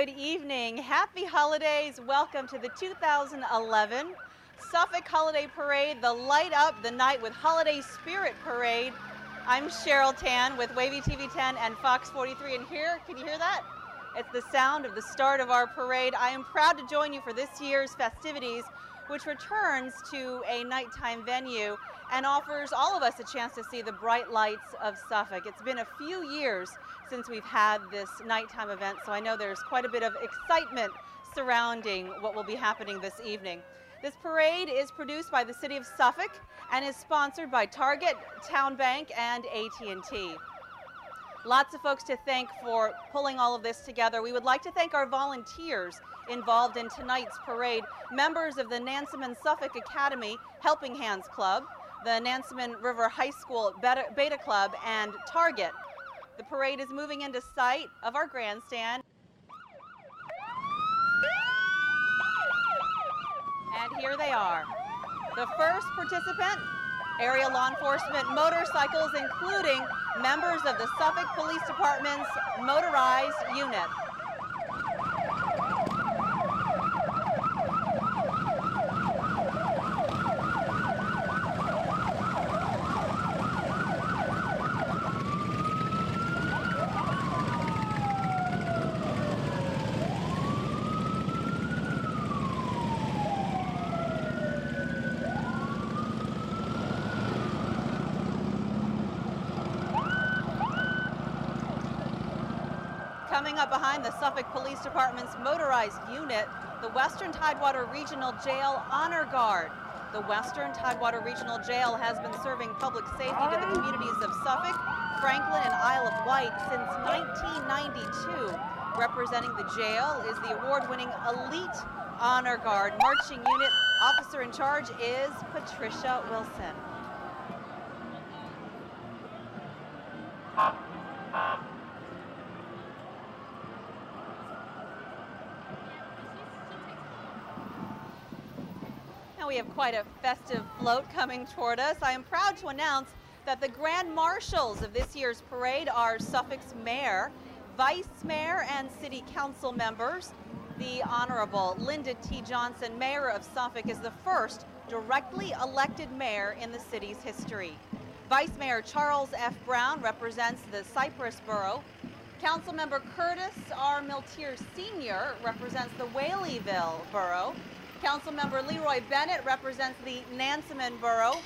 Good evening. Happy holidays. Welcome to the 2011 Suffolk Holiday Parade, the Light Up the Night with Holiday Spirit Parade. I'm Cheryl Tan with Wavy TV 10 and Fox 43, and here, can you hear that? It's the sound of the start of our parade. I am proud to join you for this year's festivities, which returns to a nighttime venue and offers all of us a chance to see the bright lights of Suffolk. It's been a few years since we've had this nighttime event, so I know there's quite a bit of excitement surrounding what will be happening this evening. This parade is produced by the City of Suffolk and is sponsored by Target, Town Bank, and AT&T. Lots of folks to thank for pulling all of this together. We would like to thank our volunteers involved in tonight's parade, members of the Nansemond Suffolk Academy Helping Hands Club, the Nansemond River High School Beta Club, and Target. The parade is moving into sight of our grandstand. And here they are. The first participant, area law enforcement motorcycles, including members of the Suffolk Police Department's motorized unit. Coming up behind the Suffolk Police Department's motorized unit, the Western Tidewater Regional Jail Honor Guard. The Western Tidewater Regional Jail has been serving public safety to the communities of Suffolk, Franklin, and Isle of Wight since 1992. Representing the jail is the award-winning Elite Honor Guard Marching Unit. Officer in charge is Patricia Wilson. We have quite a festive float coming toward us. I am proud to announce that the Grand Marshals of this year's parade are Suffolk's Mayor, Vice Mayor, and City Council members. The Honorable Linda T. Johnson, Mayor of Suffolk, is the first directly elected mayor in the city's history. Vice Mayor Charles F. Brown represents the Cypress Borough. Councilmember Curtis R. Miltier Sr. represents the Whaleyville Borough. Councilmember Leroy Bennett represents the Nansemond Borough.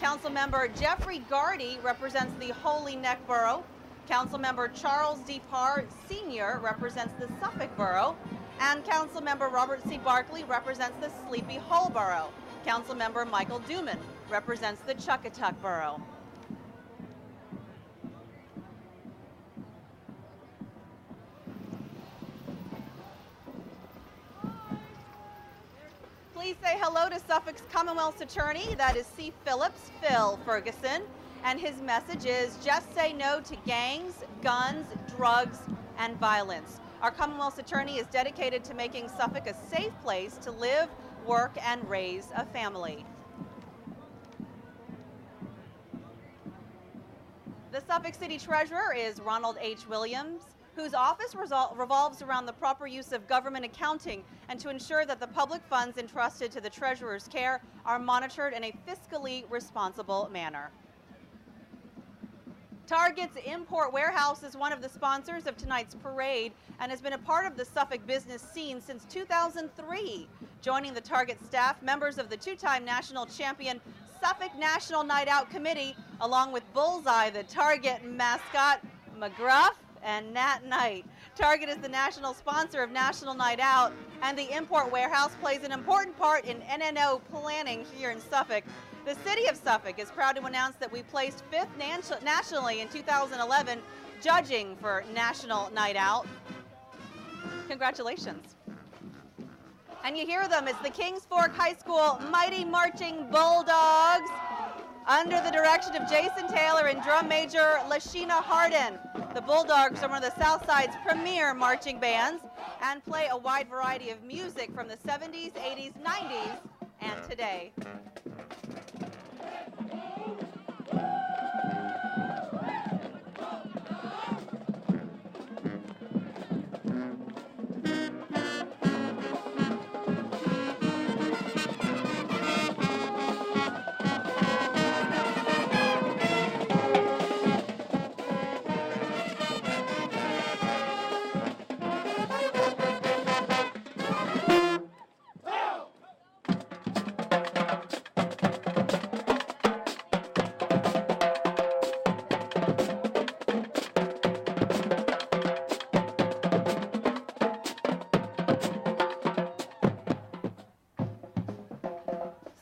Councilmember Jeffrey Gardy represents the Holy Neck Borough. Councilmember Charles D. Parr Sr. represents the Suffolk Borough. And Councilmember Robert C. Barkley represents the Sleepy Hollow Borough. Councilmember Michael Duman represents the Chuckatuck Borough. Please say hello to Suffolk's Commonwealth's Attorney, that is C. Phillips, Phil Ferguson, and his message is just say no to gangs, guns, drugs, and violence. Our Commonwealth's Attorney is dedicated to making Suffolk a safe place to live, work, and raise a family. The Suffolk City Treasurer is Ronald H. Williams, whose office revolves around the proper use of government accounting and to ensure that the public funds entrusted to the Treasurer's care are monitored in a fiscally responsible manner. Target's Import Warehouse is one of the sponsors of tonight's parade and has been a part of the Suffolk business scene since 2003. Joining the Target staff, members of the two-time national champion Suffolk National Night Out Committee, along with Bullseye, the Target mascot, McGruff, and Nat Knight. Target is the national sponsor of National Night Out, and the Import Warehouse plays an important part in NNO planning here in Suffolk. The City of Suffolk is proud to announce that we placed 5th nationally in 2011, judging for National Night Out. Congratulations. And you hear them, it's the Kings Fork High School Mighty Marching Bulldogs, under the direction of Jason Taylor and drum major Lashina Harden. The Bulldogs are one of the Southside's premier marching bands and play a wide variety of music from the 70s, 80s, 90s, and today.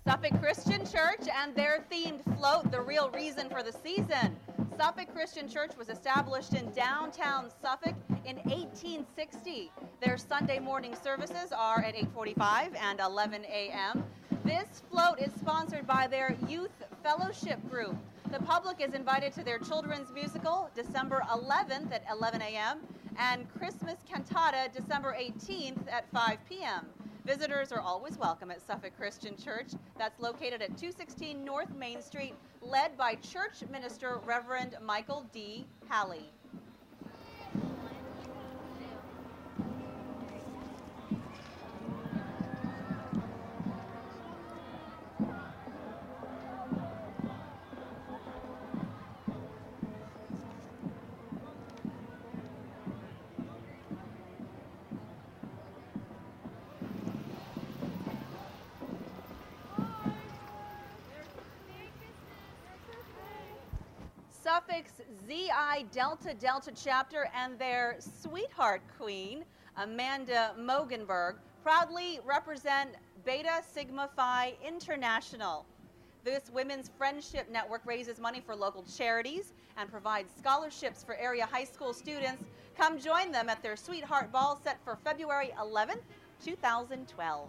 Suffolk Christian Church and their themed float, The Real Reason for the Season. Suffolk Christian Church was established in downtown Suffolk in 1860. Their Sunday morning services are at 8:45 and 11 a.m. This float is sponsored by their Youth Fellowship Group. The public is invited to their children's musical December 11th at 11 a.m. and Christmas cantata December 18th at 5 p.m. Visitors are always welcome at Suffolk Christian Church. That's located at 216 North Main Street, led by church minister Reverend Michael D. Halley. Suffolk's ZI Delta Delta chapter and their sweetheart queen, Amanda Mogenberg, proudly represent Beta Sigma Phi International. This women's friendship network raises money for local charities and provides scholarships for area high school students. Come join them at their sweetheart ball set for February 11th, 2012.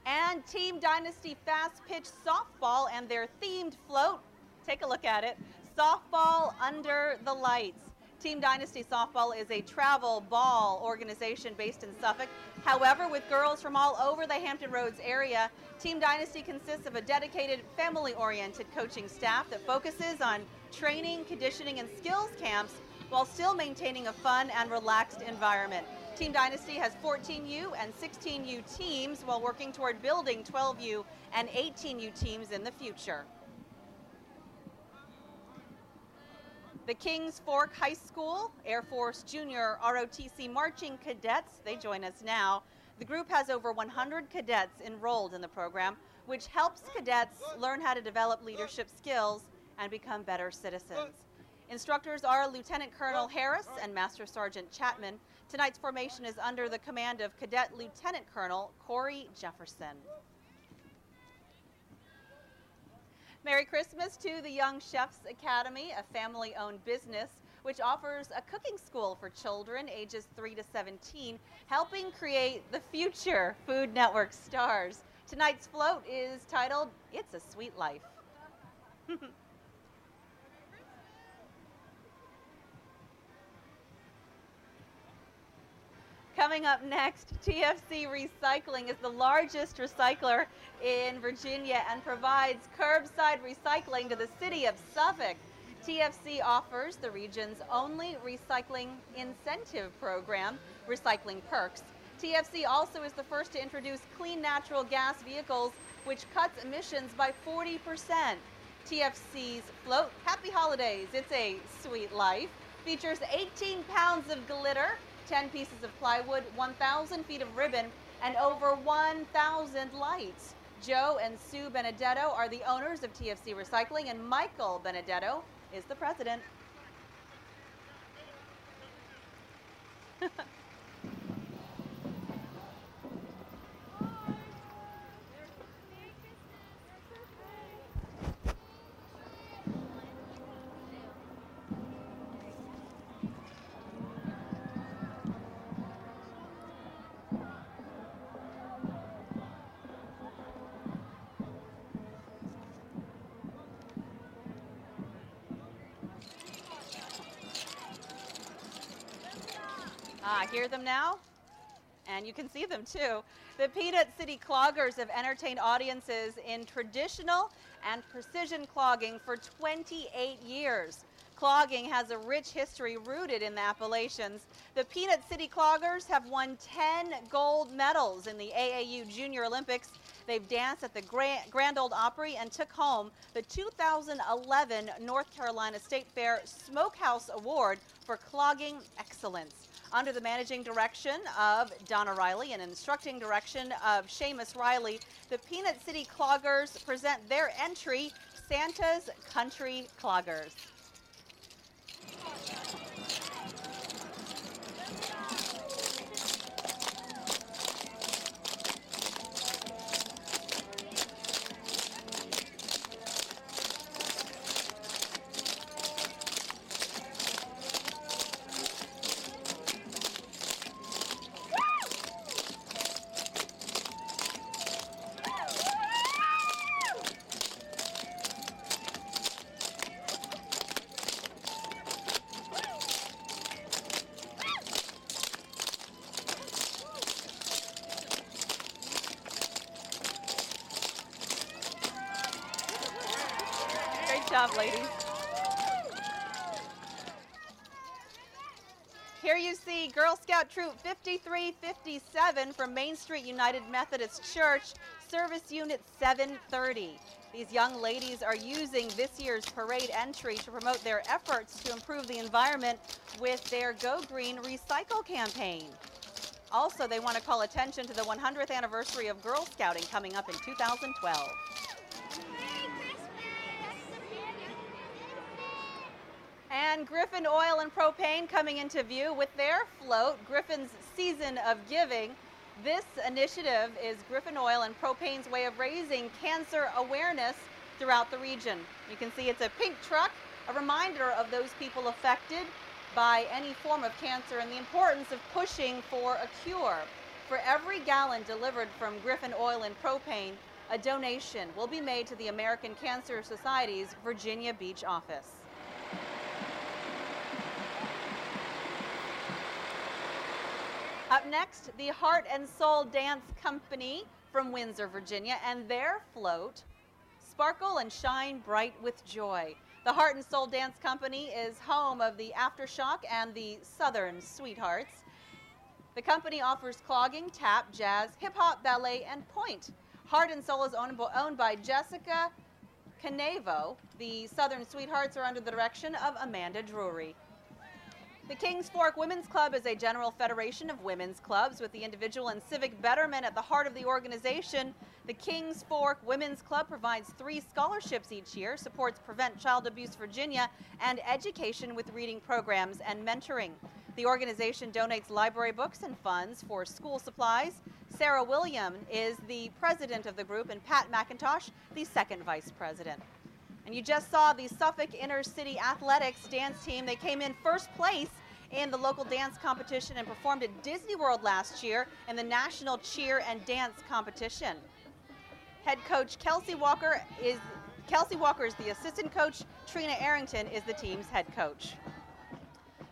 And Team Dynasty Fast Pitch Softball and their themed float. Take a look at it. Softball Under the Lights. Team Dynasty Softball is a travel ball organization based in Suffolk. However, with girls from all over the Hampton Roads area, Team Dynasty consists of a dedicated family-oriented coaching staff that focuses on training, conditioning, and skills camps while still maintaining a fun and relaxed environment. Team Dynasty has 14U and 16U teams while working toward building 12U and 18U teams in the future. The Kings Fork High School Air Force Junior ROTC Marching Cadets, they join us now. The group has over 100 cadets enrolled in the program, which helps cadets learn how to develop leadership skills and become better citizens. Instructors are Lieutenant Colonel Harris and Master Sergeant Chapman. Tonight's formation is under the command of Cadet Lieutenant Colonel Corey Jefferson. Merry Christmas to the Young Chefs Academy, a family-owned business which offers a cooking school for children ages 3 to 17, helping create the future Food Network stars. Tonight's float is titled, It's a Sweet Life. Coming up next, TFC Recycling is the largest recycler in Virginia and provides curbside recycling to the city of Suffolk. TFC offers the region's only recycling incentive program, Recycling Perks. TFC also is the first to introduce clean natural gas vehicles, which cuts emissions by 40%. TFC's float, Happy Holidays, It's a Sweet Life, features 18 pounds of glitter, 10 pieces of plywood, 1,000 feet of ribbon, and over 1,000 lights. Joe and Sue Benedetto are the owners of TFC Recycling, and Michael Benedetto is the president. Hear them now? And you can see them too. The Peanut City Cloggers have entertained audiences in traditional and precision clogging for 28 years. Clogging has a rich history rooted in the Appalachians. The Peanut City Cloggers have won 10 gold medals in the AAU Junior Olympics. They've danced at the Grand Ole Opry and took home the 2011 North Carolina State Fair Smokehouse Award for Clogging Excellence. Under the managing direction of Donna Riley and instructing direction of Seamus Riley, the Peanut City Cloggers present their entry, Santa's Country Cloggers. job, ladies. Here you see Girl Scout Troop 5357 from Main Street United Methodist Church, Service Unit 730. These young ladies are using this year's parade entry to promote their efforts to improve the environment with their Go Green Recycle campaign. Also, they want to call attention to the 100th anniversary of Girl Scouting coming up in 2012. And Griffin Oil and Propane coming into view with their float, Griffin's Season of Giving. This initiative is Griffin Oil and Propane's way of raising cancer awareness throughout the region. You can see it's a pink truck, a reminder of those people affected by any form of cancer and the importance of pushing for a cure. For every gallon delivered from Griffin Oil and Propane, a donation will be made to the American Cancer Society's Virginia Beach office. Up next, the Heart and Soul Dance Company from Windsor, Virginia, and their float, Sparkle and Shine Bright with Joy. The Heart and Soul Dance Company is home of the Aftershock and the Southern Sweethearts. The company offers clogging, tap, jazz, hip-hop, ballet, and point. Heart and Soul is owned by Jessica Canevo. The Southern Sweethearts are under the direction of Amanda Drury. The Kings Fork Women's Club is a general federation of women's clubs with the individual and civic betterment at the heart of the organization. The Kings Fork Women's Club provides 3 scholarships each year, supports Prevent Child Abuse Virginia, and education with reading programs and mentoring. The organization donates library books and funds for school supplies. Sarah William is the president of the group, and Pat McIntosh, the second vice president. And you just saw the Suffolk Inner City Athletics dance team. They came in first place in the local dance competition and performed at Disney World last year in the National Cheer and Dance Competition. Head coach Kelsey Walker is the assistant coach. Trina Arrington is the team's head coach.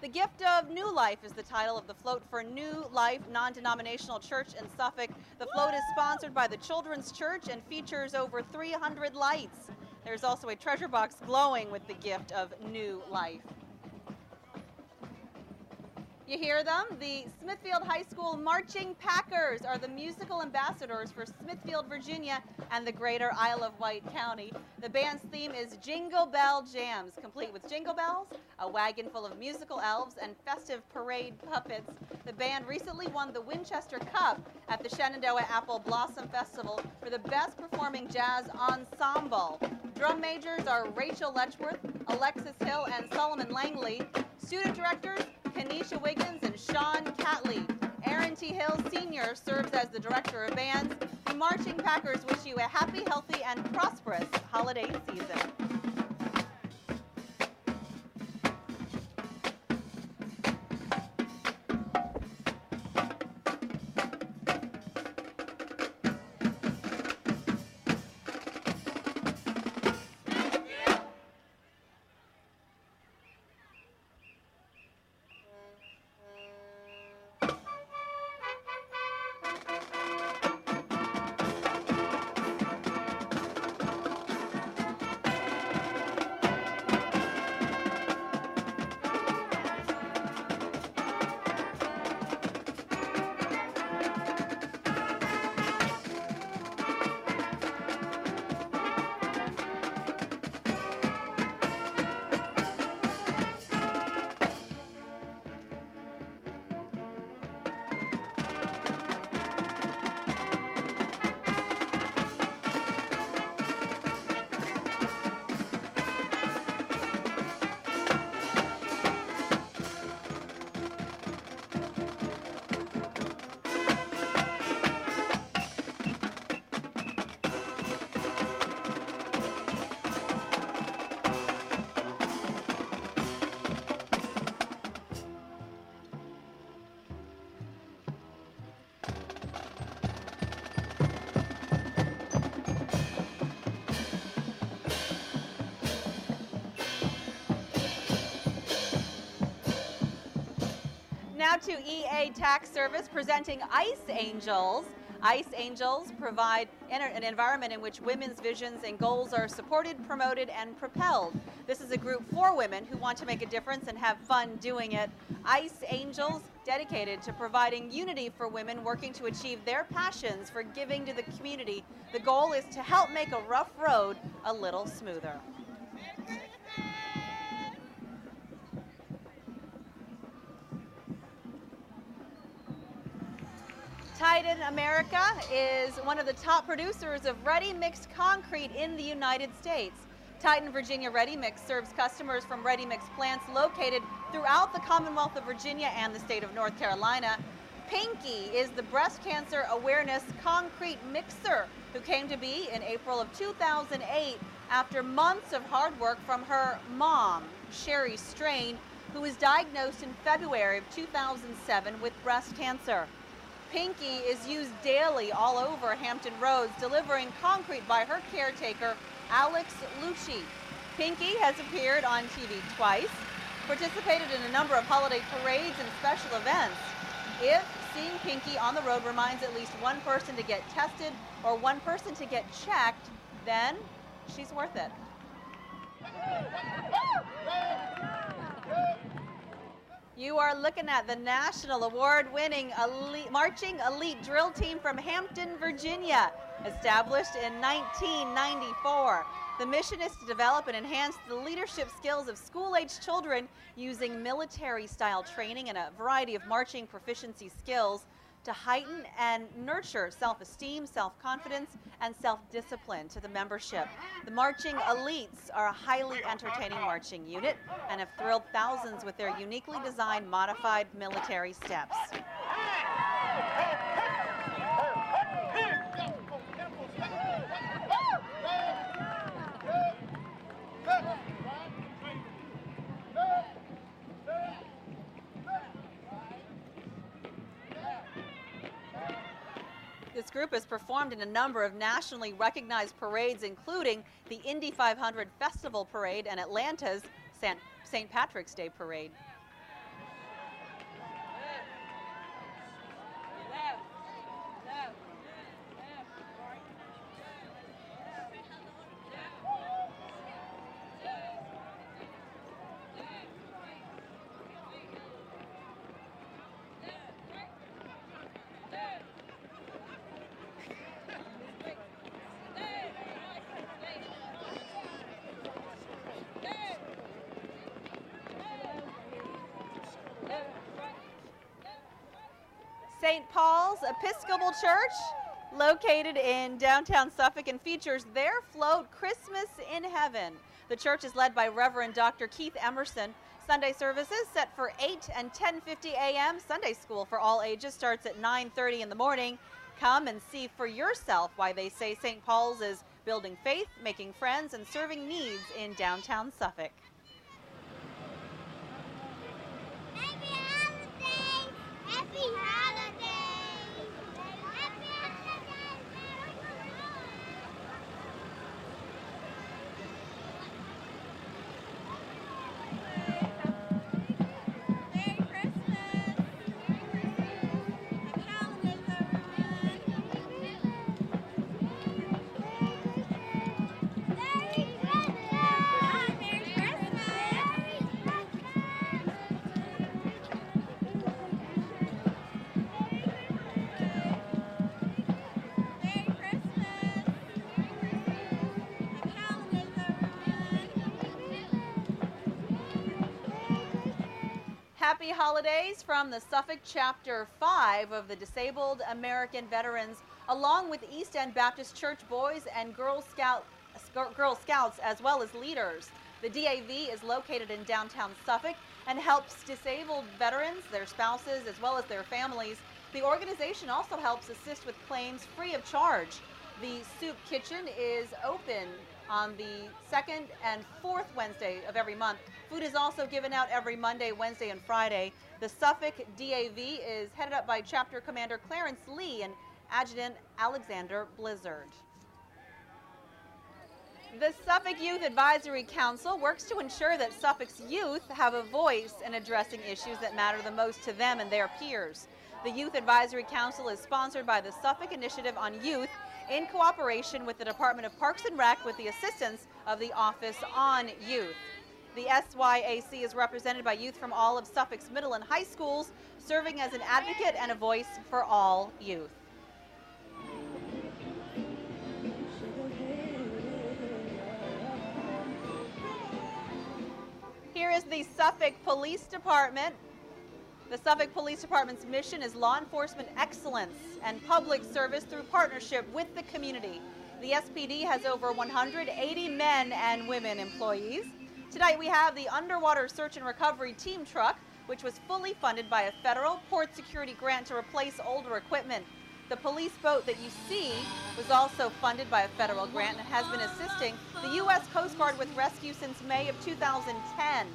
The Gift of New Life is the title of the float for New Life Non-Denominational Church in Suffolk. The float is sponsored by the Children's Church and features over 300 lights. There's also a treasure box glowing with the gift of new life. You hear them? The Smithfield High School Marching Packers are the musical ambassadors for Smithfield, Virginia, and the greater Isle of Wight County. The band's theme is Jingle Bell Jams, complete with jingle bells, a wagon full of musical elves, and festive parade puppets. The band recently won the Winchester Cup at the Shenandoah Apple Blossom Festival for the best performing jazz ensemble. Drum majors are Rachel Letchworth, Alexis Hill, and Solomon Langley. Student directors, Kenesha Wiggins and Sean Catley. Aaron T. Hill Sr. serves as the director of bands. The Marching Packers wish you a happy, healthy, and prosperous holiday season. Now to EA Tax Service presenting Ice Angels. ICE Angels provide an environment in which women's visions and goals are supported, promoted, and propelled. This is a group for women who want to make a difference and have fun doing it. ICE Angels, dedicated to providing unity for women working to achieve their passions for giving to the community. The goal is to help make a rough road a little smoother. Titan America is one of the top producers of ready-mixed concrete in the United States. Titan Virginia Ready Mix serves customers from ready mix plants located throughout the Commonwealth of Virginia and the state of North Carolina. Pinky is the breast cancer awareness concrete mixer who came to be in April of 2008 after months of hard work from her mom, Sherry Strain, who was diagnosed in February of 2007 with breast cancer. Pinky is used daily all over Hampton Roads, delivering concrete by her caretaker, Alex Lucci. Pinky has appeared on TV twice, participated in a number of holiday parades and special events. If seeing Pinky on the road reminds at least one person to get tested or one person to get checked, then she's worth it. You are looking at the national award-winning marching elite drill team from Hampton, Virginia, established in 1994. The mission is to develop and enhance the leadership skills of school-age children using military-style training and a variety of marching proficiency skills to heighten and nurture self-esteem, self-confidence, and self-discipline to the membership. The Marching Elites are a highly entertaining marching unit and have thrilled thousands with their uniquely designed modified military steps. This group has performed in a number of nationally recognized parades, including the Indy 500 Festival Parade and Atlanta's St. Patrick's Day Parade. St. Paul's Episcopal Church, located in downtown Suffolk, and features their float, Christmas in Heaven. The church is led by Reverend Dr. Keith Emerson. Sunday services set for 8 and 10:50 a.m. Sunday school for all ages starts at 9:30 in the morning. Come and see for yourself why they say St. Paul's is building faith, making friends, and serving needs in downtown Suffolk. Happy holidays! Happy holidays! Happy holidays from the Suffolk Chapter 5 of the Disabled American Veterans, along with East End Baptist Church Boys and Girl Scouts, as well as leaders. The DAV is located in downtown Suffolk and helps disabled veterans, their spouses, as well as their families. The organization also helps assist with claims free of charge. The Soup Kitchen is open on the second and fourth Wednesday of every month. Food is also given out every Monday, Wednesday, and Friday. The Suffolk DAV is headed up by Chapter Commander Clarence Lee and Adjutant Alexander Blizzard. The Suffolk Youth Advisory Council works to ensure that Suffolk's youth have a voice in addressing issues that matter the most to them and their peers. The Youth Advisory Council is sponsored by the Suffolk Initiative on Youth in cooperation with the Department of Parks and Rec with the assistance of the Office on Youth. The SYAC is represented by youth from all of Suffolk's middle and high schools, serving as an advocate and a voice for all youth. Here is the Suffolk Police Department. The Suffolk Police Department's mission is law enforcement excellence and public service through partnership with the community. The SPD has over 180 men and women employees. Tonight we have the Underwater Search and Recovery Team Truck, which was fully funded by a federal port security grant to replace older equipment. The police boat that you see was also funded by a federal grant and has been assisting the U.S. Coast Guard with rescue since May of 2010.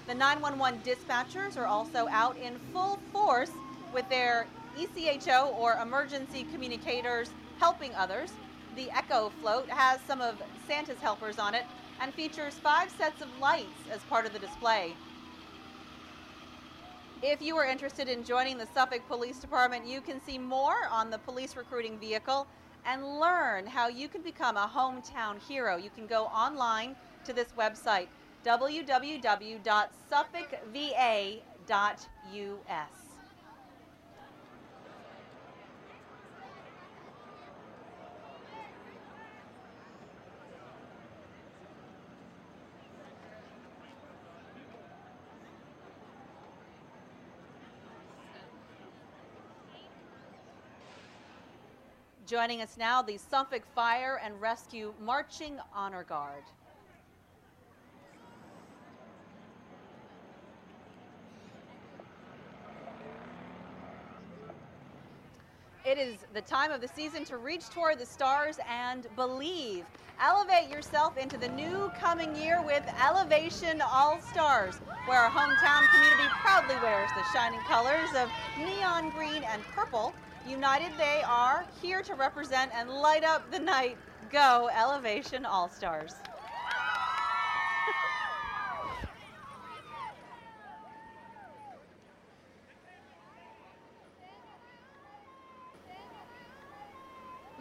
The 911 dispatchers are also out in full force with their ECHO or emergency communicators helping others. The Echo float has some of Santa's helpers on it and features 5 sets of lights as part of the display. If you are interested in joining the Suffolk Police Department, you can see more on the police recruiting vehicle and learn how you can become a hometown hero. You can go online to this website, www.suffolkva.us. Joining us now, the Suffolk Fire and Rescue Marching Honor Guard. It is the time of the season to reach toward the stars and believe. Elevate yourself into the new coming year with Elevation All-Stars, where our hometown community proudly wears the shining colors of neon green and purple. United, they are here to represent and light up the night. Go Elevation All-Stars.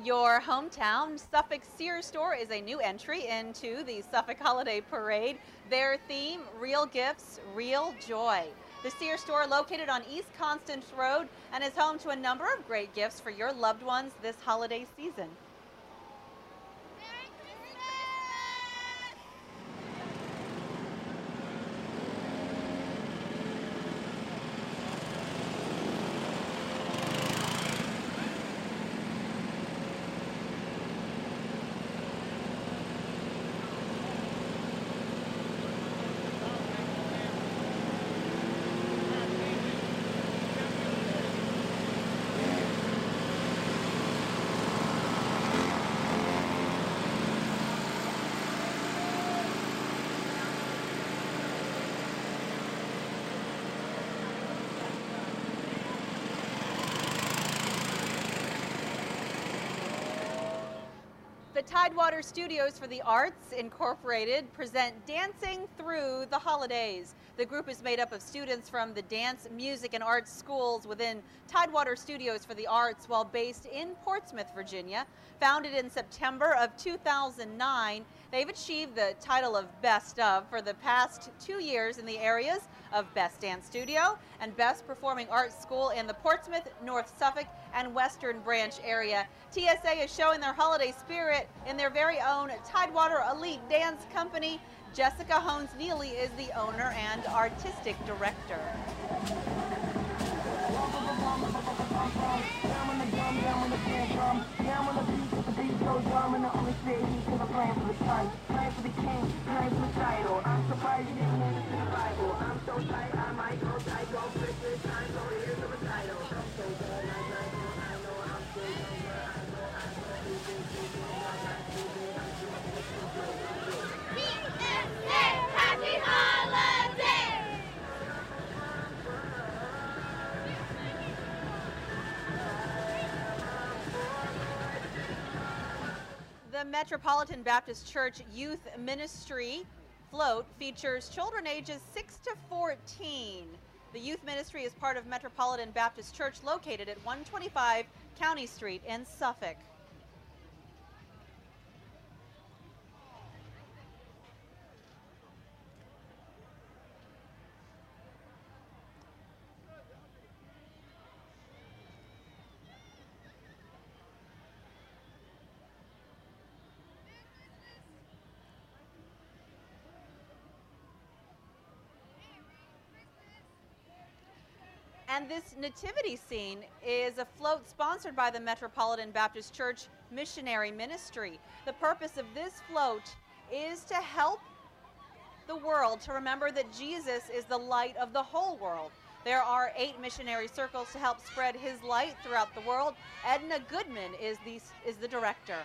Your hometown Suffolk Sears store is a new entry into the Suffolk Holiday Parade. Their theme, Real Gifts, Real Joy. The Sears store located on East Constance Road and is home to a number of great gifts for your loved ones this holiday season. The Tidewater Studios for the Arts Incorporated present Dancing Through the Holidays. The group is made up of students from the dance, music, and arts schools within Tidewater Studios for the Arts while based in Portsmouth, Virginia. Founded in September of 2009, they've achieved the title of Best of for the past 2 years in the areas of Best Dance Studio and Best Performing Arts School in the Portsmouth, North Suffolk, and Western Branch area. TSA is showing their holiday spirit in their very own Tidewater Elite Dance Company. Jessica Hones-Neely is the owner and artistic director. Happy holidays! The Metropolitan Baptist Church Youth Ministry float features children ages 6 to 14. The youth ministry is part of Metropolitan Baptist Church located at 125 County Street in Suffolk. And this nativity scene is a float sponsored by the Metropolitan Baptist Church Missionary Ministry. The purpose of this float is to help the world to remember that Jesus is the light of the whole world. There are 8 missionary circles to help spread his light throughout the world. Edna Goodman is the director.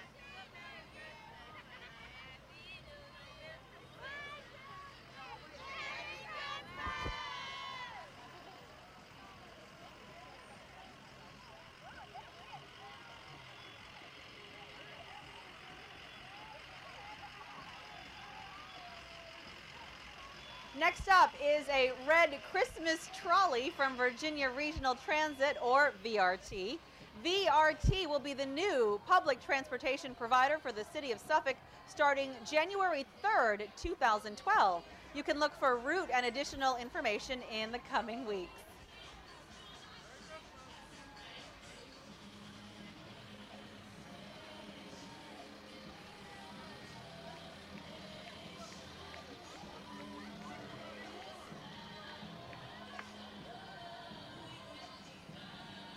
Next up is a red Christmas trolley from Virginia Regional Transit, or VRT. VRT will be the new public transportation provider for the city of Suffolk starting January 3rd, 2012. You can look for route and additional information in the coming weeks.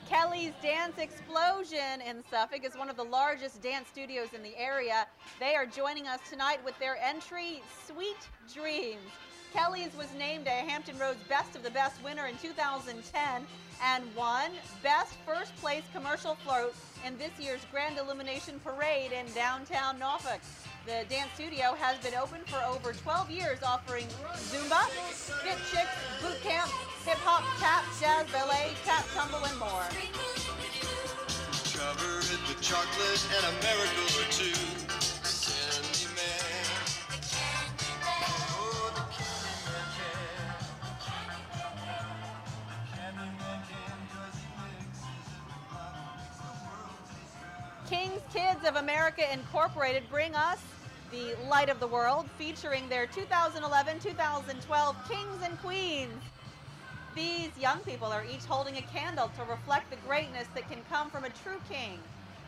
Kelly's Dance Explosion in Suffolk is one of the largest dance studios in the area. They are joining us tonight with their entry, Sweet Dreams. Kelly's was named a Hampton Roads Best of the Best winner in 2010 and won Best First Place Commercial Float in this year's Grand Illumination Parade in downtown Norfolk. The dance studio has been open for over 12 years, offering Zumba, Fit Chicks, boot camp, hip-hop, tap, jazz, ballet, tap, tumble, and more. Cover it with chocolate and a miracle or two. Candy man. Oh, the Candy man can, 'cause he mixes the world taste good. King's Kids of America Incorporated bring us the Light of the World, featuring their 2011-2012 Kings and Queens. These young people are each holding a candle to reflect the greatness that can come from a true king.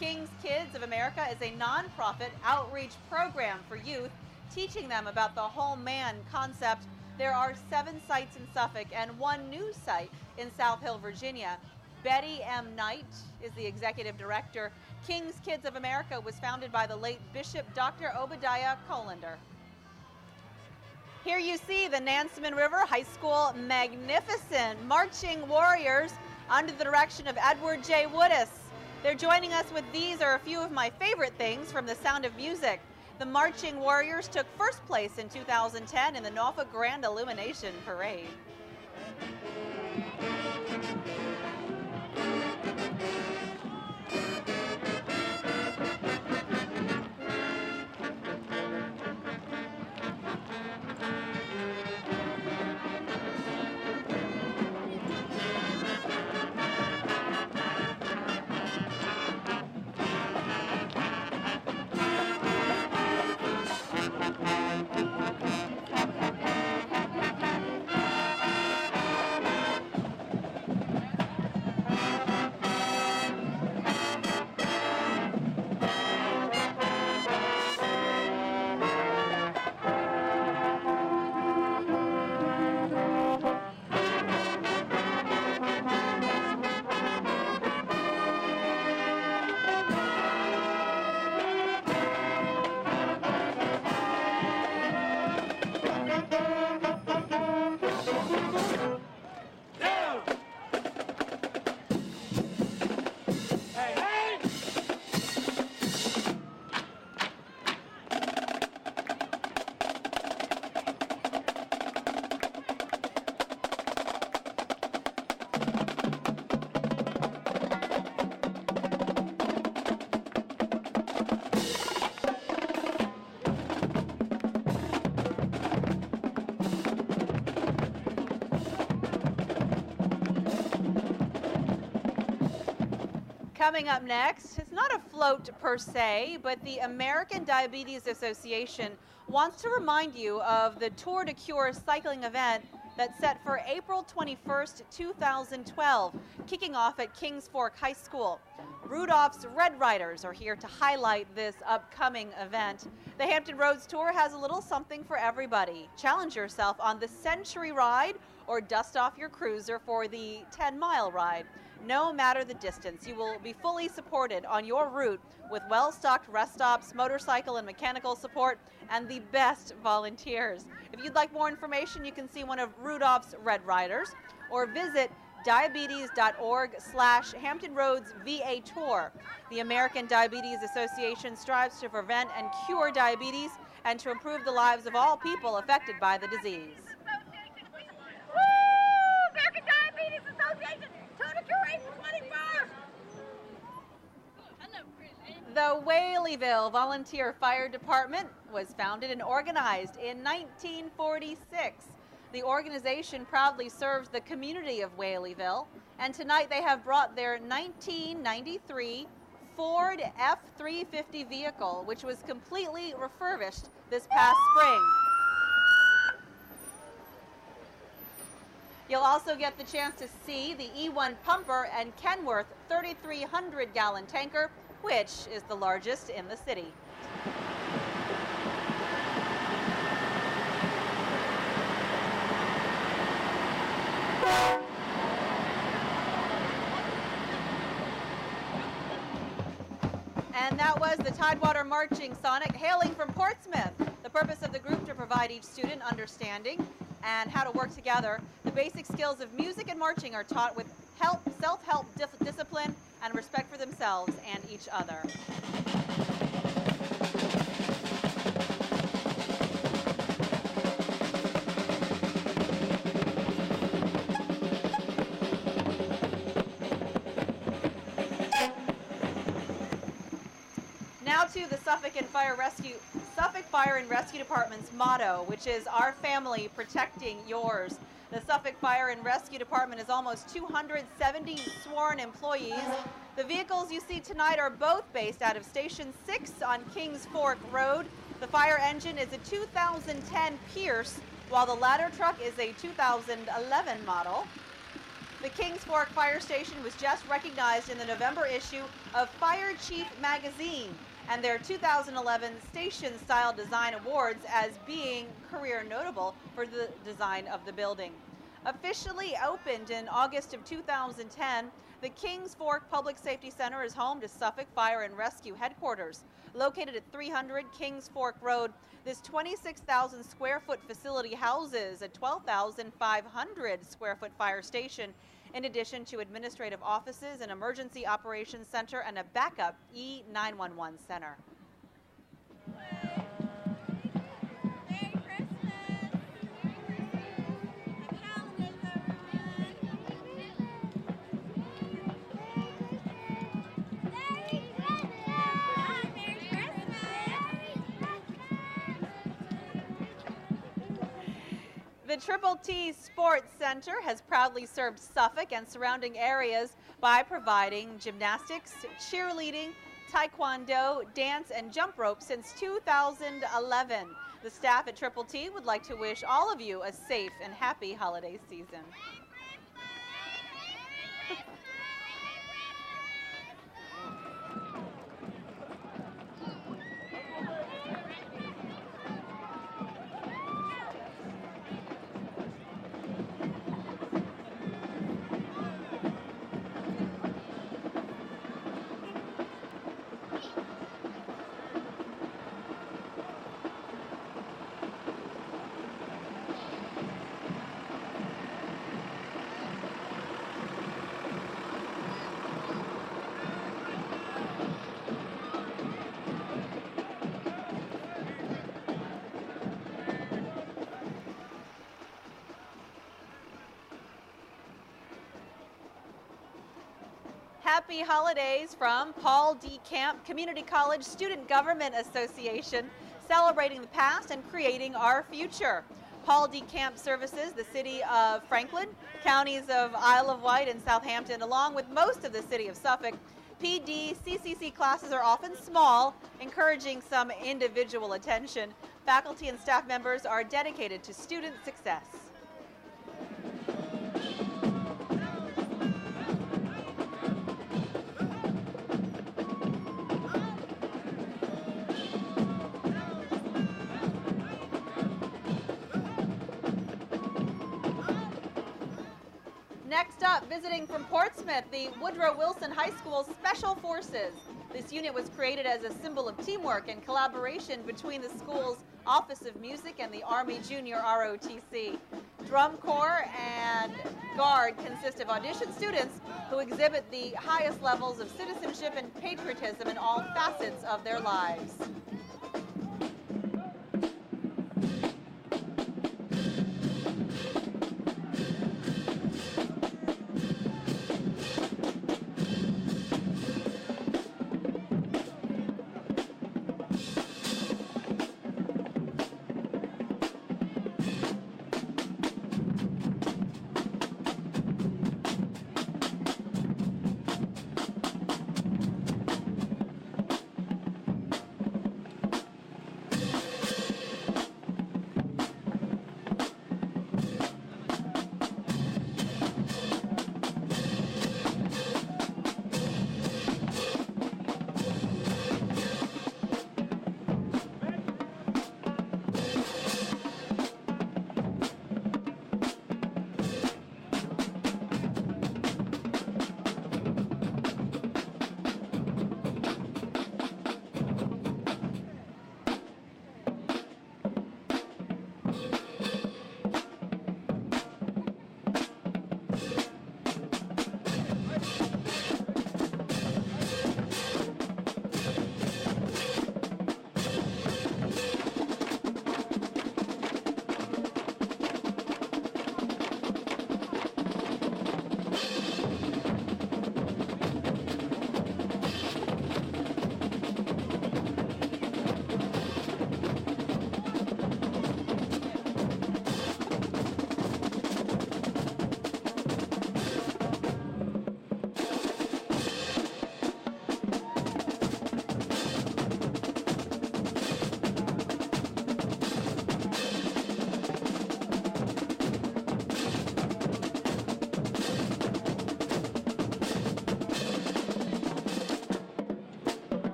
King's Kids of America is a nonprofit outreach program for youth, teaching them about the whole man concept. There are 7 sites in Suffolk and 1 new site in South Hill, Virginia. Betty M. Knight is the executive director. King's Kids of America was founded by the late Bishop Dr. Obadiah Colander. Here you see the Nansemond River High School Magnificent Marching Warriors under the direction of Edward J. Woodis. They're joining us with these are a few of my favorite things from The Sound of Music. The Marching Warriors took first place in 2010 in the Norfolk Grand Illumination Parade. Coming up next, it's not a float per se, but the American Diabetes Association wants to remind you of the Tour de Cure cycling event that's set for April 21st, 2012, kicking off at Kings Fork High School. Rudolph's Red Riders are here to highlight this upcoming event. The Hampton Roads Tour has a little something for everybody. Challenge yourself on the Century Ride or dust off your cruiser for the 10-mile ride. No matter the distance, you will be fully supported on your route with well-stocked rest stops, motorcycle and mechanical support, and the best volunteers. If you'd like more information, you can see one of Rudolph's Red Riders or visit diabetes.org/Hampton Roads VA Tour. The American Diabetes Association strives to prevent and cure diabetes and to improve the lives of all people affected by the disease. Woo! American Diabetes Association, Tour de Cure April 21st. The Whaleyville Volunteer Fire Department was founded and organized in 1946. The organization proudly serves the community of Whaleyville, and tonight they have brought their 1993 Ford F-350 vehicle, which was completely refurbished this past spring. You'll also get the chance to see the E1 pumper and Kenworth 3,300-gallon tanker, which is the largest in the city. And that was the Tidewater Marching Sonic, hailing from Portsmouth. The purpose of the group to provide each student understanding and how to work together. The basic skills of music and marching are taught with self-help discipline and respect for themselves and each other. Now to the Suffolk Fire and Rescue Department's motto, which is "Our family protecting yours." The Suffolk Fire and Rescue Department is almost 270 sworn employees. The vehicles you see tonight are both based out of Station 6 on Kings Fork Road. The fire engine is a 2010 Pierce, while the ladder truck is a 2011 model. The Kings Fork Fire Station was just recognized in the November issue of Fire Chief Magazine and their 2011 Station Style Design Awards as being career notable for the design of the building. Officially opened in August of 2010, the Kings Fork Public Safety Center is home to Suffolk Fire and Rescue Headquarters. Located at 300 Kings Fork Road, this 26,000 square foot facility houses a 12,500 square foot fire station, in addition to administrative offices, an emergency operations center, and a backup E911 center. The Triple T Sports Center has proudly served Suffolk and surrounding areas by providing gymnastics, cheerleading, taekwondo, dance, and jump rope since 2011. The staff at Triple T would like to wish all of you a safe and happy holiday season. Happy holidays from Paul D. Camp Community College Student Government Association, celebrating the past and creating our future. Paul D. Camp services the city of Franklin, counties of Isle of Wight and Southampton, along with most of the city of Suffolk. PD, CCC classes are often small, encouraging some individual attention. Faculty and staff members are dedicated to student success. Next up, visiting from Portsmouth, the Woodrow Wilson High School Special Forces. This unit was created as a symbol of teamwork and collaboration between the school's Office of Music and the Army Junior ROTC. Drum Corps and Guard consist of audition students who exhibit the highest levels of citizenship and patriotism in all facets of their lives.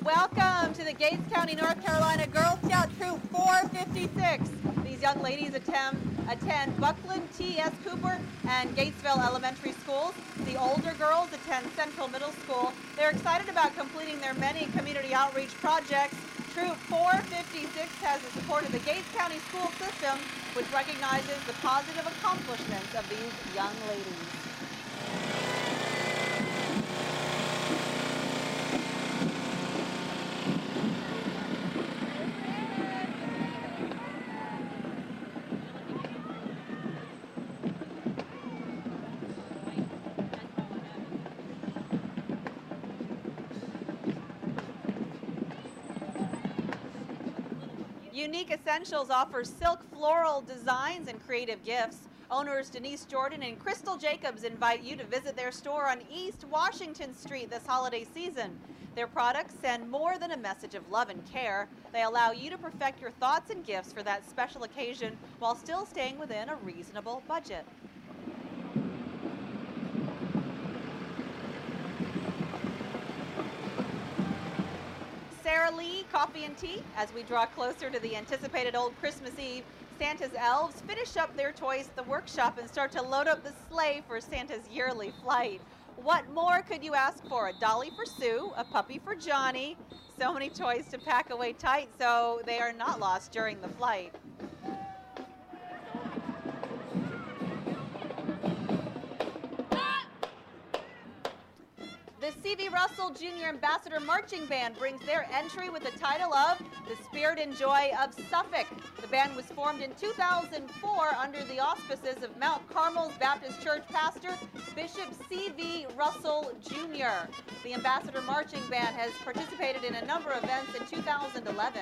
Welcome to the Gates County, North Carolina Girl Scout Troop 456. These young ladies attend Buckland T.S. Cooper and Gatesville Elementary Schools. The older girls attend Central Middle School. They're excited about completing their many community outreach projects. Troop 456 has the support of the Gates County school system, which recognizes the positive accomplishments of these young ladies. Unique Essentials offers silk floral designs and creative gifts. Owners Denise Jordan and Crystal Jacobs invite you to visit their store on East Washington Street this holiday season. Their products send more than a message of love and care. They allow you to perfect your thoughts and gifts for that special occasion while still staying within a reasonable budget. Sarah Lee Coffee and Tea. As we draw closer to the anticipated old Christmas Eve, Santa's elves finish up their toys at the workshop and start to load up the sleigh for Santa's yearly flight. What more could you ask for? A dolly for Sue, a puppy for Johnny. So many toys to pack away tight so they are not lost during the flight. The C.V. Russell Jr. Ambassador Marching Band brings their entry with the title of The Spirit and Joy of Suffolk. The band was formed in 2004 under the auspices of Mount Carmel's Baptist Church pastor, Bishop C.V. Russell Jr. The Ambassador Marching Band has participated in a number of events in 2011.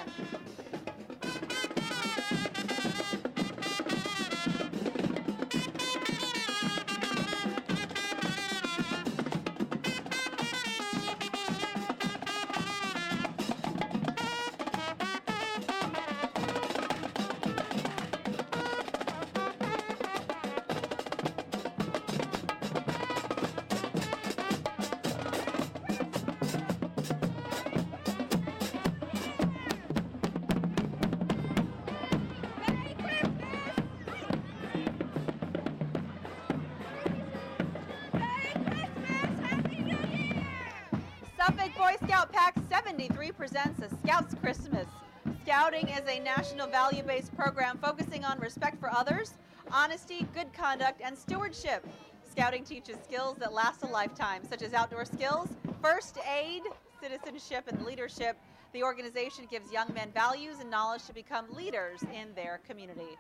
Boy Scout Pack 73 presents A Scout's Christmas. Scouting is a national value-based program focusing on respect for others, honesty, good conduct, and stewardship. Scouting teaches skills that last a lifetime, such as outdoor skills, first aid, citizenship, and leadership. The organization gives young men values and knowledge to become leaders in their community.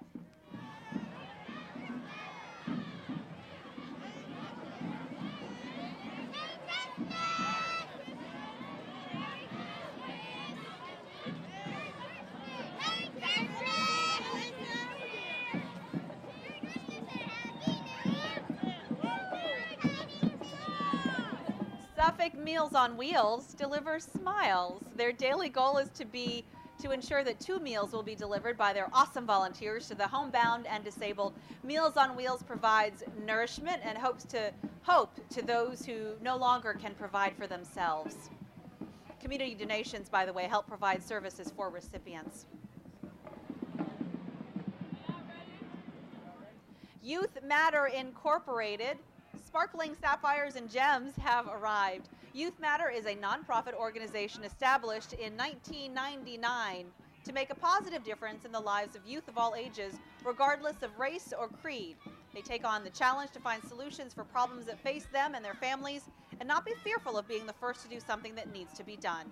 Suffolk Meals on Wheels delivers smiles. Their daily goal is to ensure that 2 meals will be delivered by their awesome volunteers to the homebound and disabled. Meals on Wheels provides nourishment and hope to those who no longer can provide for themselves. Community donations, by the way, help provide services for recipients. Youth Matter Incorporated. Sparkling sapphires and gems have arrived. Youth Matter is a nonprofit organization established in 1999 to make a positive difference in the lives of youth of all ages, regardless of race or creed. They take on the challenge to find solutions for problems that face them and their families and not be fearful of being the first to do something that needs to be done.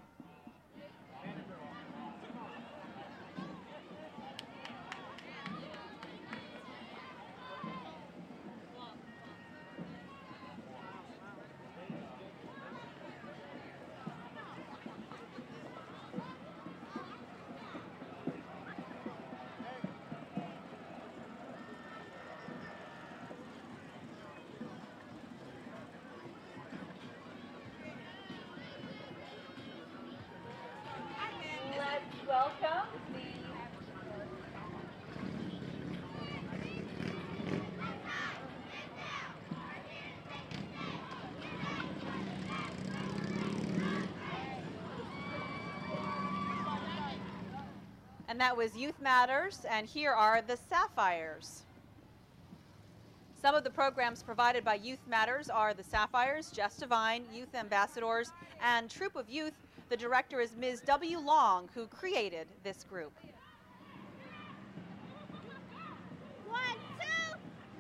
Let's welcome and that was Youth Matters, and here are the Sapphires. Some of the programs provided by Youth Matters are the Sapphires, Just Divine, Youth Ambassadors, and Troop of Youth. The director is Ms. W. Long, who created this group. 1, 2,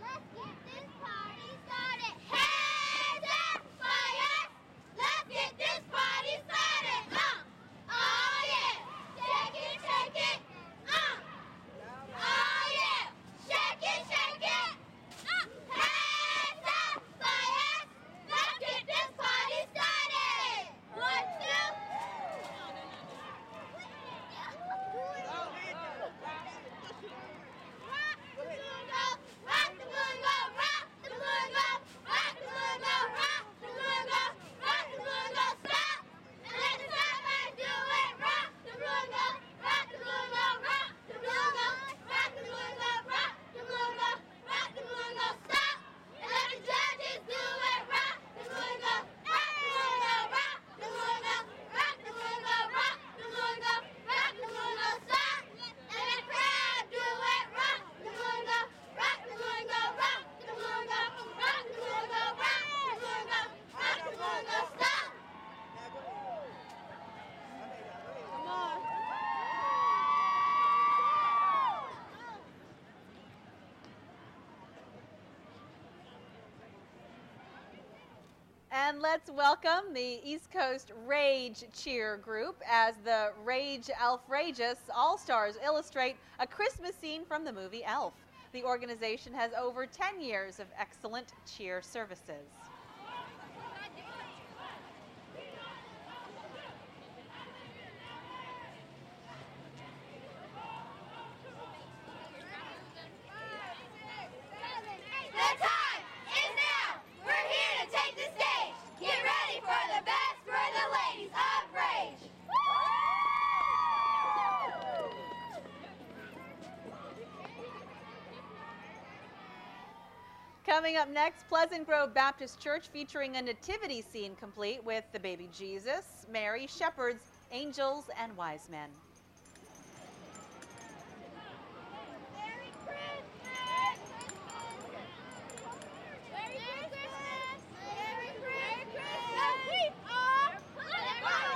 let's get this party started. Hands up, fire! Let's get this party started. Oh yeah, shake it, shake it. Oh yeah, shake it, shake it. Hands up, fire! Let's get this party started. 1, 2. And let's welcome the East Coast Rage Cheer Group as the Rage Elfrageous All-Stars illustrate a Christmas scene from the movie Elf. The organization has over 10 years of excellent cheer services. The time is now. We're here to take the stage. Get ready for the best for the ladies of Rage. Coming up next, Pleasant Grove Baptist Church featuring a nativity scene complete with the baby Jesus, Mary, shepherds, angels, and wise men. Merry Christmas! Merry Christmas! Merry Christmas! We are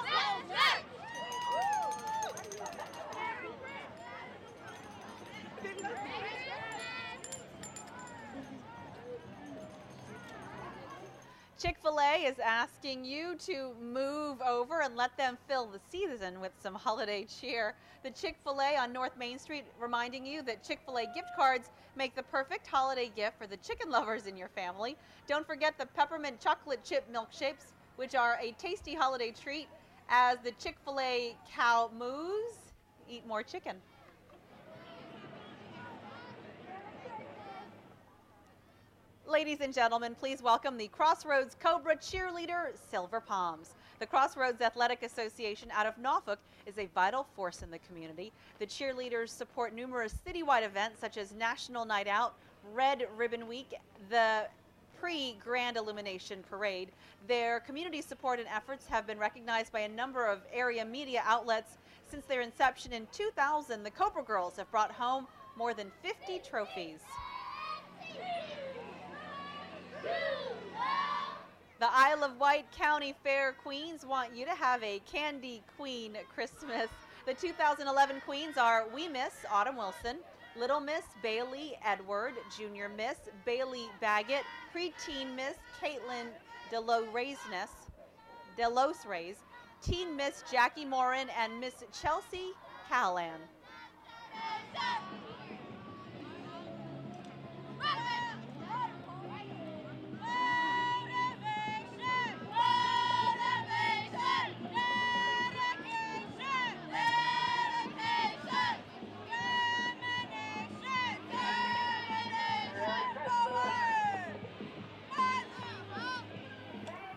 Chick-fil-A is asking you to move over and let them fill the season with some holiday cheer. The Chick-fil-A on North Main Street reminding you that Chick-fil-A gift cards make the perfect holiday gift for the chicken lovers in your family. Don't forget the peppermint chocolate chip milkshakes, which are a tasty holiday treat. As the Chick-fil-A cow moves, eat more chicken. Ladies and gentlemen, please welcome the Crossroads Cobra cheerleader, Silver Palms. The Crossroads Athletic Association out of Norfolk is a vital force in the community. The cheerleaders support numerous citywide events such as National Night Out, Red Ribbon Week, the pre-Grand Illumination Parade. Their community support and efforts have been recognized by a number of area media outlets. Since their inception in 2000, the Cobra Girls have brought home more than 50 trophies. The Isle of Wight County Fair Queens want you to have a Candy Queen Christmas. The 2011 queens are Wee Miss Autumn Wilson, Little Miss Bailey Edward, Junior Miss Bailey Baggett, Preteen Miss Caitlin Delos Reyes, Teen Miss Jackie Morin, and Miss Chelsea Callan.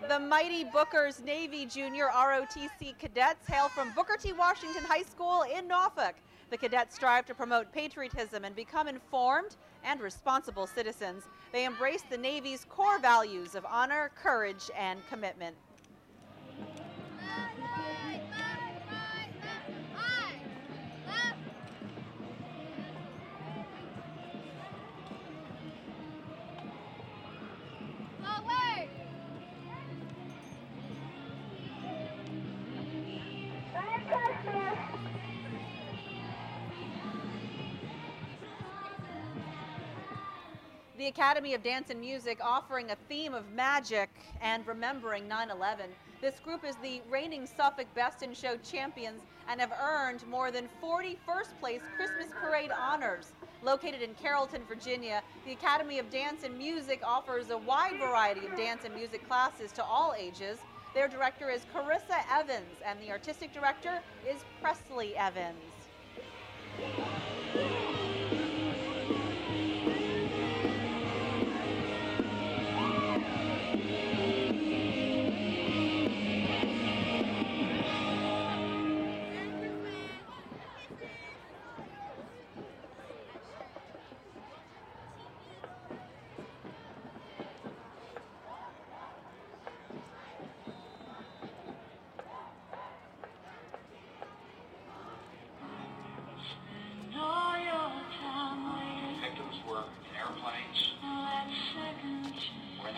The Mighty Bookers Navy Junior ROTC cadets hail from Booker T. Washington High School in Norfolk. The cadets strive to promote patriotism and become informed and responsible citizens. They embrace the Navy's core values of honor, courage, and commitment. The Academy of Dance and Music offering a theme of magic and remembering 9/11. This group is the reigning Suffolk Best in Show champions and have earned more than 40 first-place Christmas parade honors. Located in Carrollton, Virginia, the Academy of Dance and Music offers a wide variety of dance and music classes to all ages. Their director is Carissa Evans, and the artistic director is Presley Evans.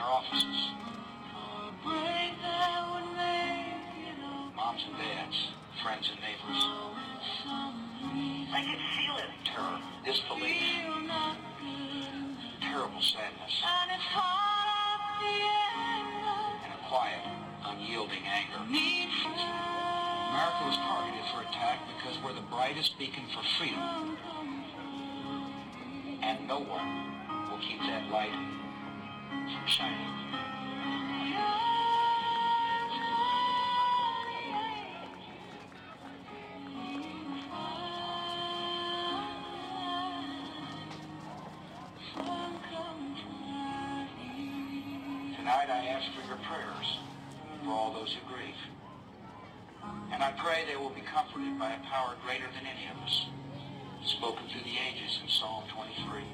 Offices. Moms and dads, friends and neighbors. I can feel it. Terror, disbelief, terrible sadness, and a quiet, unyielding anger. America was targeted for attack because we're the brightest beacon for freedom. And no one will keep that light from shining. Tonight I ask for your prayers for all those who grieve. And I pray they will be comforted by a power greater than any of us, spoken through the ages in Psalm 23.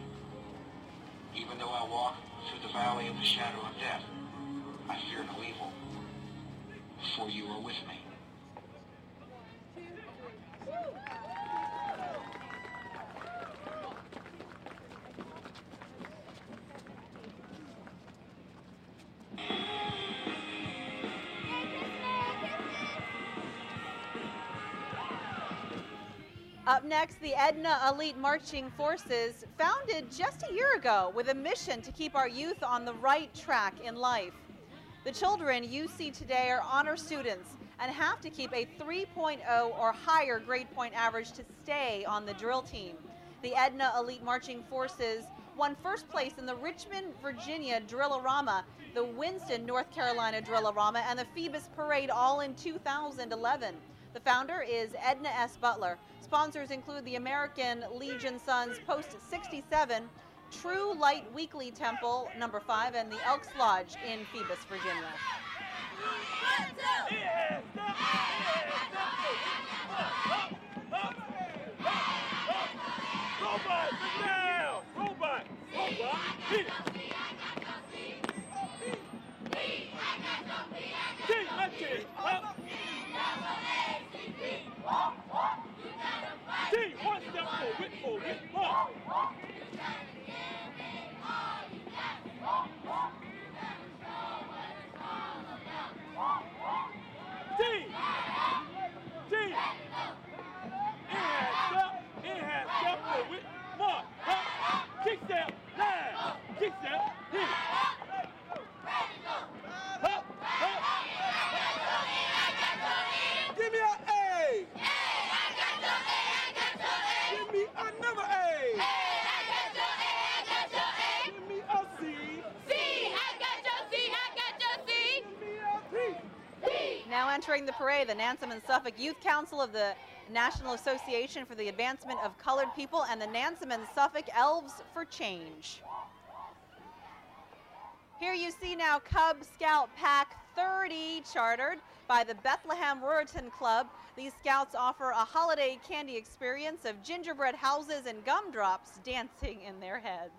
Even though I walk through the valley of the shadow of death, I fear no evil, for you are with me. Up next, the Edna Elite Marching Forces, founded just a year ago with a mission to keep our youth on the right track in life. The children you see today are honor students and have to keep a 3.0 or higher grade point average to stay on the drill team. The Edna Elite Marching Forces won first place in the Richmond, Virginia Drill-O-Rama, the Winston, North Carolina Drill-O-Rama, and the Phoebus Parade all in 2011. The founder is Edna S. Butler. Sponsors include the American Legion Sons Post 67, True Light Weekly Temple No. 5, and the Elks Lodge in Phoebus, Virginia. Now entering the parade, the Nansemond and Suffolk Youth Council of the National Association for the Advancement of Colored People and the Nansemond and Suffolk Elves for Change. Here you see now Cub Scout Pack 30 chartered by the Bethlehem Ruritan Club. These scouts offer a holiday candy experience of gingerbread houses and gumdrops dancing in their heads.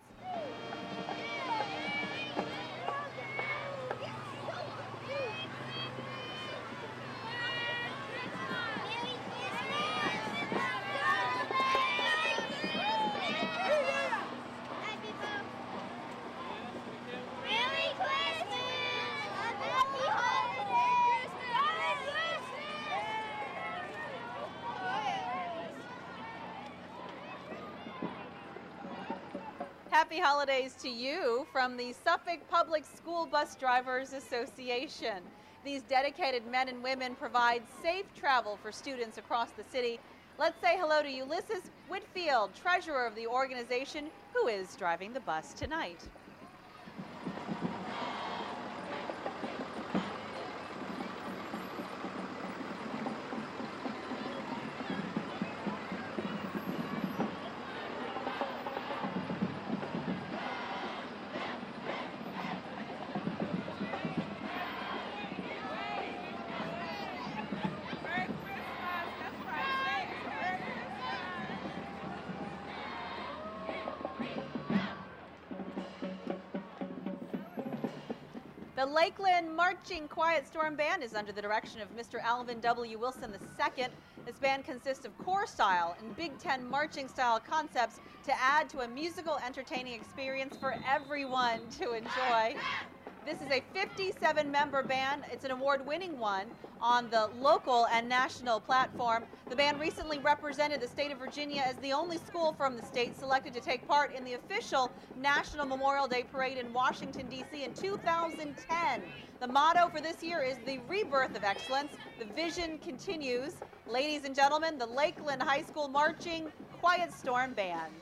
Happy holidays to you from the Suffolk Public School Bus Drivers Association. These dedicated men and women provide safe travel for students across the city. Let's say hello to Ulysses Whitfield, treasurer of the organization, who is driving the bus tonight. The Lakeland Marching Quiet Storm Band is under the direction of Mr. Alvin W. Wilson II. This band consists of corps style and Big Ten marching style concepts to add to a musical entertaining experience for everyone to enjoy. This is a 57-member band. It's an award-winning one on the local and national platform. The band recently represented the state of Virginia as the only school from the state selected to take part in the official National Memorial Day Parade in Washington, D.C. in 2010. The motto for this year is the rebirth of excellence. The vision continues. Ladies and gentlemen, the Lakeland High School Marching Quiet Storm Band.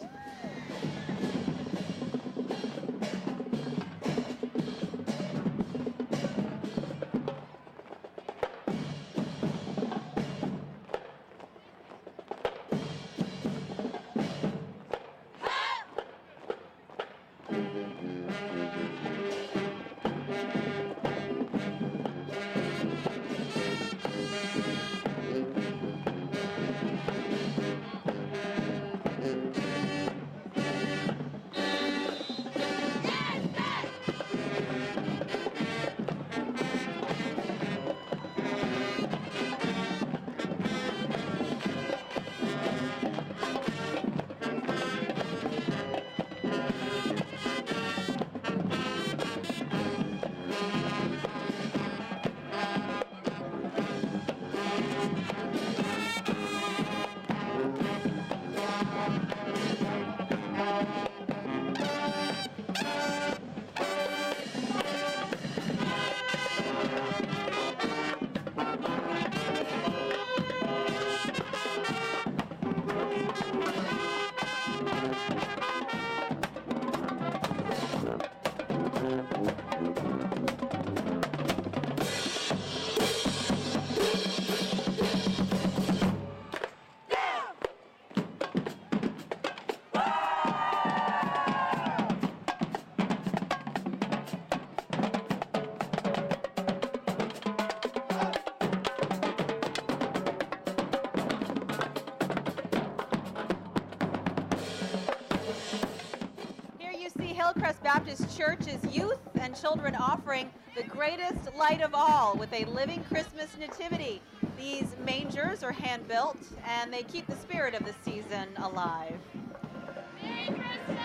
Hillcrest Baptist Church's youth and children offering the greatest light of all with a living Christmas nativity. These mangers are hand-built and they keep the spirit of the season alive. Merry Christmas!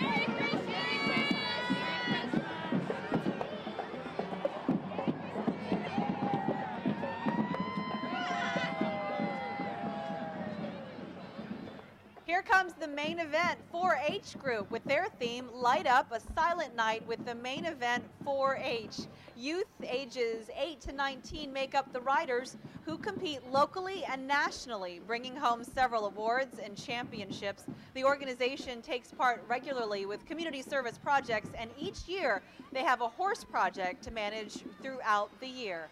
Merry Christmas! Here comes the main event 4-H group with their theme, Light Up, a silent night with the main event 4-H. Youth ages 8 to 19 make up the riders who compete locally and nationally, bringing home several awards and championships. The organization takes part regularly with community service projects, and each year they have a horse project to manage throughout the year.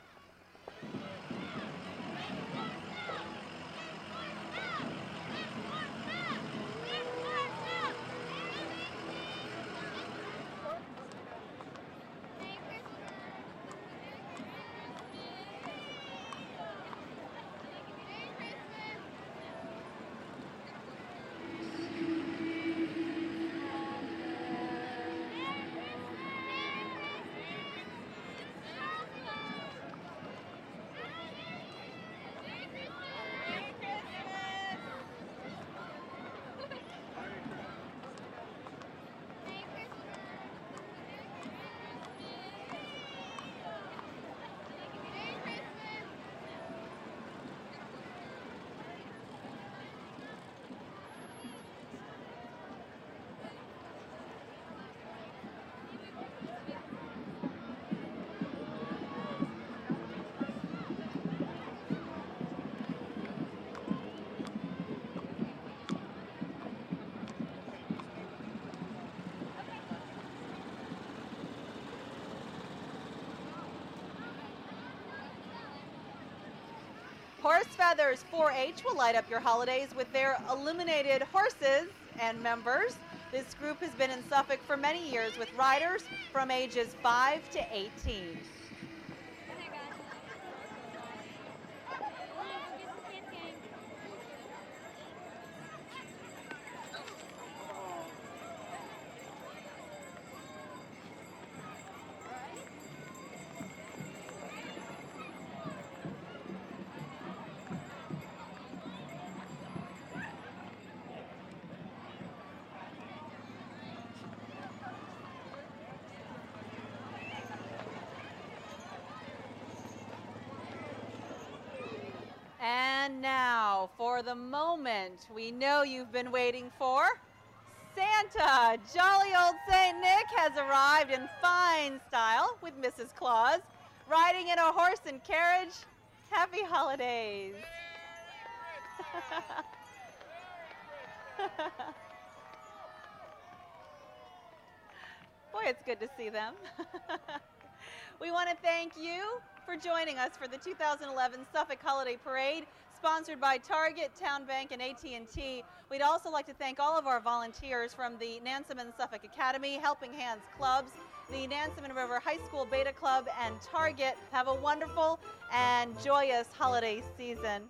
Horse Feathers 4-H will light up your holidays with their illuminated horses and members. This group has been in Suffolk for many years with riders from ages 5 to 18. And now, for the moment we know you've been waiting for, Santa, jolly old St. Nick, has arrived in fine style with Mrs. Claus, riding in a horse and carriage. Happy holidays. Boy, it's good to see them. We want to thank you for joining us for the 2011 Suffolk Holiday Parade, sponsored by Target, Town Bank, and AT&T. We'd also like to thank all of our volunteers from the Nansemond and Suffolk Academy, Helping Hands Clubs, the Nansemond River High School Beta Club, and Target. Have a wonderful and joyous holiday season.